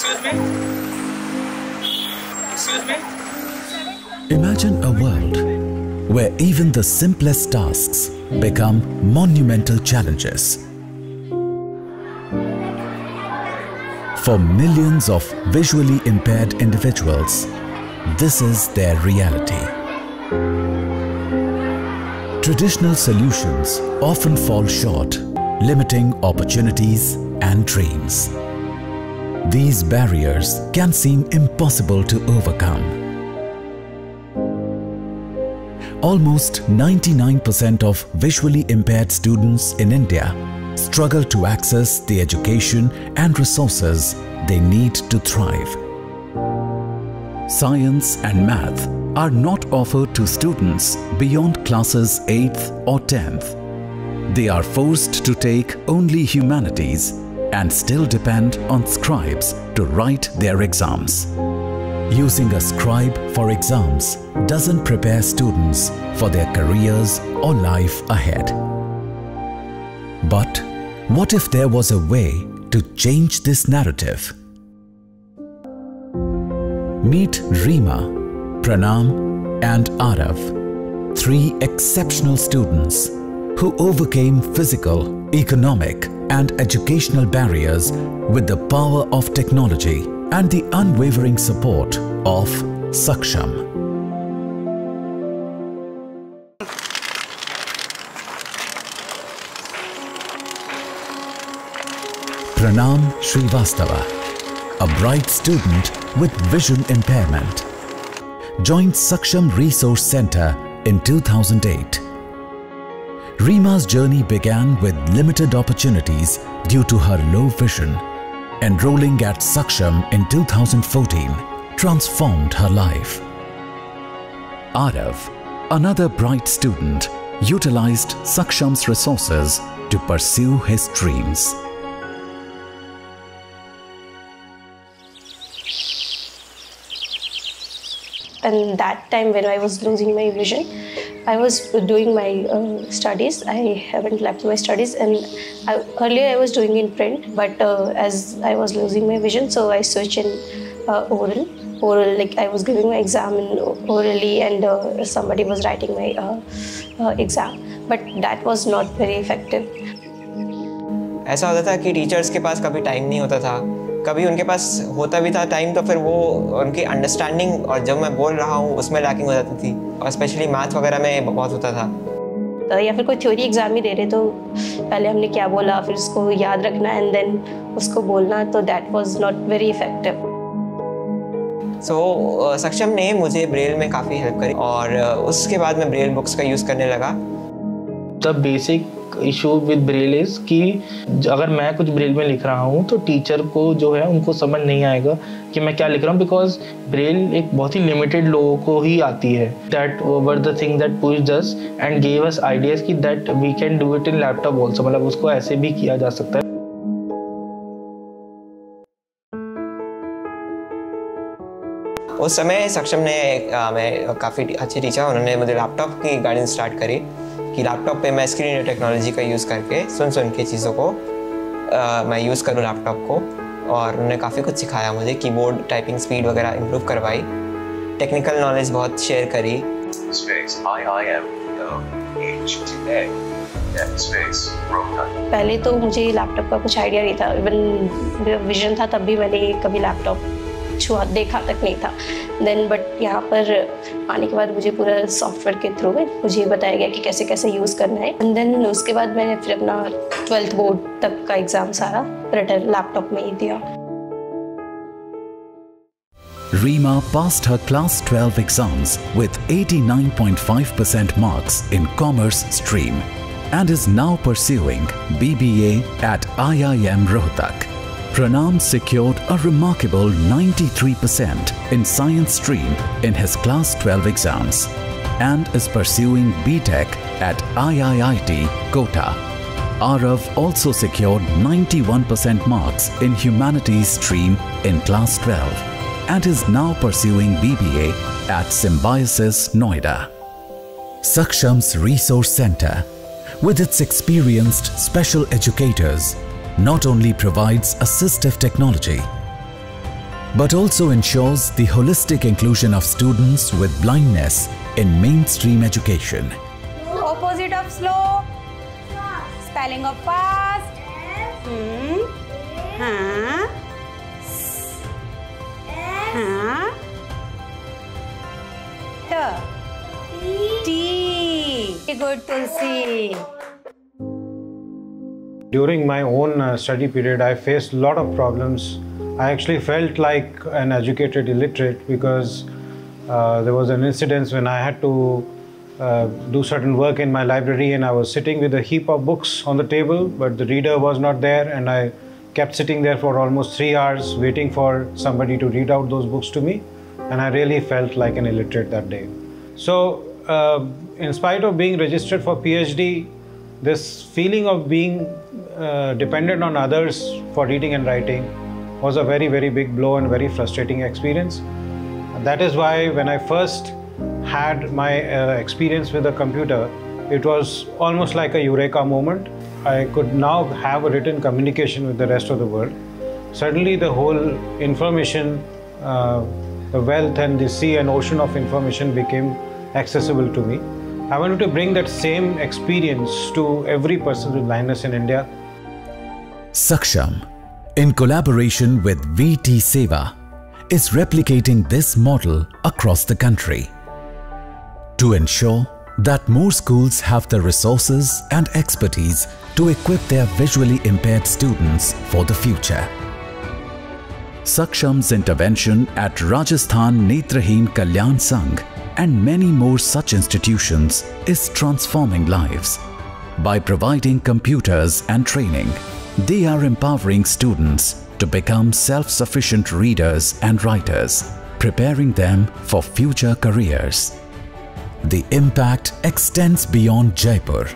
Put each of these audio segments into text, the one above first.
Excuse me? Excuse me? Imagine a world where even the simplest tasks become monumental challenges. For millions of visually impaired individuals, this is their reality. Traditional solutions often fall short, limiting opportunities and dreams. These barriers can seem impossible to overcome. Almost 99% of visually impaired students in India struggle to access the education and resources they need to thrive. Science and math are not offered to students beyond classes 8th or 10th. They are forced to take only humanities and still depend on scribes to write their exams. Using a scribe for exams doesn't prepare students for their careers or life ahead. But what if there was a way to change this narrative? Meet Reema, Pranam and Arav, three exceptional students who overcame physical, economic and educational barriers with the power of technology and the unwavering support of Saksham. Pranam Srivastava, a bright student with vision impairment, joined Saksham Resource Center in 2008. Reema's journey began with limited opportunities due to her low vision. Enrolling at Saksham in 2014 transformed her life. Arav, another bright student, utilized Saksham's resources to pursue his dreams. And that time when I was losing my vision, I was doing my studies. I haven't left my studies, and earlier I was doing in print, but as I was losing my vision, so I switched in oral. Like I was giving my exam in orally, and somebody was writing my exam, but that was not very effective. ऐसा होता था कि teachers के पास कभी time नहीं होता था, कभी उनके पास होता भी था टाइम तो फिर वो उनकी अंडरस्टैंडिंग और जब मैं बोल रहा हूँ उसमें लैकिंग हो जाती थी, और स्पेशली मैथ वगैरह में बहुत होता था। या फिर कोई थ्योरी एग्जाम ही दे रहे तो पहले हमने क्या बोला फिर उसको याद रखना एंड देन उसको बोलना, तो that was not very effective. So Saksham ने मुझे ब्रेल में काफ़ी हेल्प करी, और उसके बाद मैं ब्रेल बुक्स का यूज़ करने लगा। The basic issue with Braille is कि अगर मैं कुछ ब्रेल में लिख रहा हूँ तो टीचर को जो है उनको समझ नहीं आएगा कि मैं क्या लिख रहा हूँ, बिकॉज ब्रेल एक बहुत ही लिमिटेड लोगों को ही आती है। That were the thing that pushed us and gave us ideas कि that we can do it in laptop also, मतलब उसको ऐसे भी किया जा सकता है। उस समय सक्षम ने मैं काफ़ी अच्छे टीचर, उन्होंने मुझे लैपटॉप की गाइडेंस स्टार्ट करी कि लैपटॉप पे मैं स्क्रीन रीडर टेक्नोलॉजी का यूज़ करके सुन के चीज़ों को मैं यूज़ करूँ लैपटॉप को, और उन्होंने काफ़ी कुछ सिखाया मुझे, कीबोर्ड टाइपिंग स्पीड वगैरह इम्प्रूव करवाई, टेक्निकल नॉलेज बहुत शेयर करी। पहले तो मुझे लैपटॉप का कुछ आइडिया नहीं था, इवन विजन था तब भी मैंने कभी लैपटॉप छुआ देखा तक नहीं था। देन बट यहाँ पर आने के बाद मुझे पूरा सॉफ्टवेयर के थ्रू मुझे बताया गया कि कैसे कैसे यूज़ करना है, एंड देन उसके बाद मैंने फिर अपना 12th बोर्ड तक का एग्जाम सारा रिटर्न लैपटॉप में ही दिया। Reema passed her class 12 exams with 89.5% marks in commerce stream and is now pursuing BBA at IIM Rohtak. Pranam secured a remarkable 93% in science stream in his class 12 exams and is pursuing BTech at IIIT Kota. Arav also secured 91% marks in humanities stream in class 12 and is now pursuing BBA at Symbiosis Noida. Saksham's Resource Center, with its experienced special educators, not only provides assistive technology, but also ensures the holistic inclusion of students with blindness in mainstream education. Opposite of slow. Spelling of fast. T. Good, Tulsi. During my own study period, I faced a lot of problems. I actually felt like an educated illiterate because there was an incident when I had to do certain work in my library, and I was sitting with a heap of books on the table, but the reader was not there, and I kept sitting there for almost 3 hours waiting for somebody to read out those books to me, and I really felt like an illiterate that day. So in spite of being registered for PhD, this feeling of being dependent on others for reading and writing was a very, very big blow and very frustrating experience. And that is why when I first had my experience with a computer, it was almost like a eureka moment. I could now have a written communication with the rest of the world. Suddenly the whole information, the wealth and the sea and ocean of information became accessible to me. I wanted to bring that same experience to every person with blindness in India. Saksham, in collaboration with VT Seva, is replicating this model across the country to ensure that more schools have the resources and expertise to equip their visually impaired students for the future. Saksham's intervention at Rajasthan Netrahin Kalyan Sangh and many more such institutions is transforming lives. By providing computers and training, they are empowering students to become self-sufficient readers and writers, preparing them for future careers. The impact extends beyond Jaipur.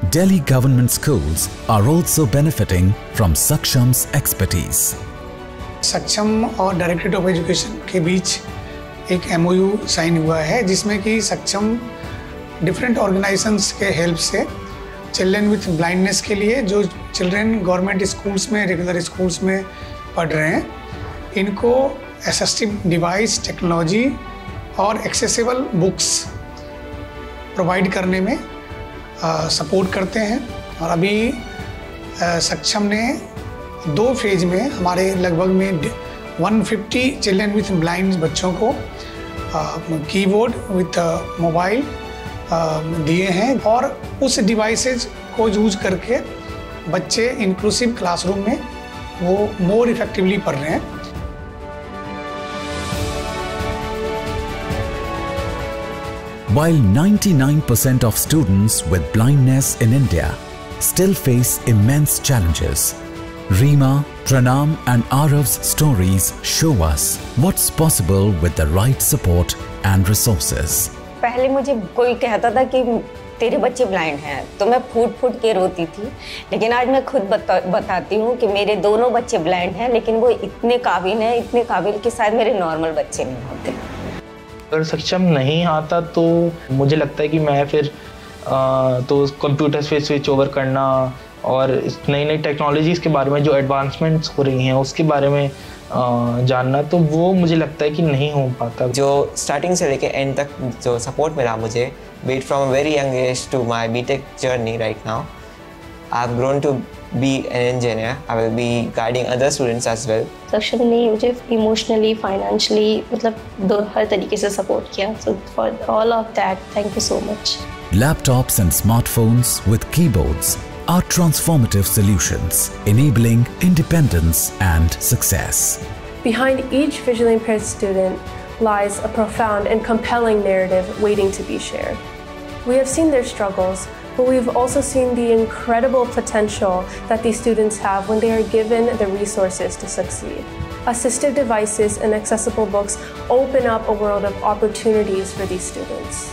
Delhi government schools are also benefiting from Saksham's expertise. सक्षम और directorate of education के बीच एक MOU sign हुआ है, जिसमें कि सक्षम different organisations के हेल्प से चिल्ड्रन विथ ब्लाइंडनेस के लिए जो चिल्ड्रन गवर्नमेंट स्कूल्स में, रेगुलर स्कूल्स में पढ़ रहे हैं, इनको असिस्टिव डिवाइस, टेक्नोलॉजी और एक्सेसिबल बुक्स प्रोवाइड करने में सपोर्ट करते हैं। और अभी सक्षम ने 2 फेज में हमारे लगभग में 150 चिल्ड्रन विथ ब्लाइंड बच्चों को कीबोर्ड विथ मोबाइल दिए हैं, और उस डिवाइसेज को यूज करके बच्चे इंक्लूसिव क्लासरूम में वो मोर इफेक्टिवली पढ़ रहे हैं। While 99% of students with blindness in India still face immense challenges, Reema, Pranam and Arav's stories show us what's possible with the right support and resources. पहले मुझे कोई कहता था कि तेरे बच्चे ब्लाइंड हैं तो मैं फूट के रोती थी, लेकिन आज मैं खुद बताती हूँ कि मेरे दोनों बच्चे ब्लाइंड हैं, लेकिन वो इतने काबिल कि शायद मेरे नॉर्मल बच्चे नहीं होते। अगर सक्षम नहीं आता तो मुझे लगता है कि मैं फिर तो कंप्यूटर्स पे स्विच ओवर करना और नई टेक्नोलॉजीज़ के बारे में जो एडवांसमेंट्स हो रही हैं उसके बारे में जानना, तो वो मुझे लगता है कि नहीं हो पाता। जो स्टार्टिंग से लेके एंड तक जो सपोर्ट मिला मुझे, be it from a very young age to my BTech journey right now, I have grown to be an engineer. I will be guiding other students as well. सक्षम ने मुझे emotionally, financially मतलब हर तरीके से support किया. So for all of that, thank you so much. Laptops and smartphones with keyboards are transformative solutions, enabling independence and success. Behind each visually impaired student lies a profound and compelling narrative waiting to be shared. We have seen their struggles, but we've also seen the incredible potential that these students have when they are given the resources to succeed. Assistive devices and accessible books open up a world of opportunities for these students.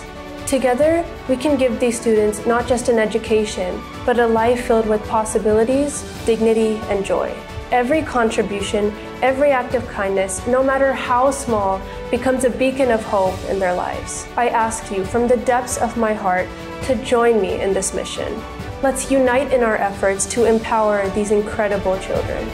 Together, we can give these students not just an education, but a life filled with possibilities, dignity, and joy. Every contribution, every act of kindness, no matter how small, becomes a beacon of hope in their lives. I ask you from the depths of my heart to join me in this mission. Let's unite in our efforts to empower these incredible children.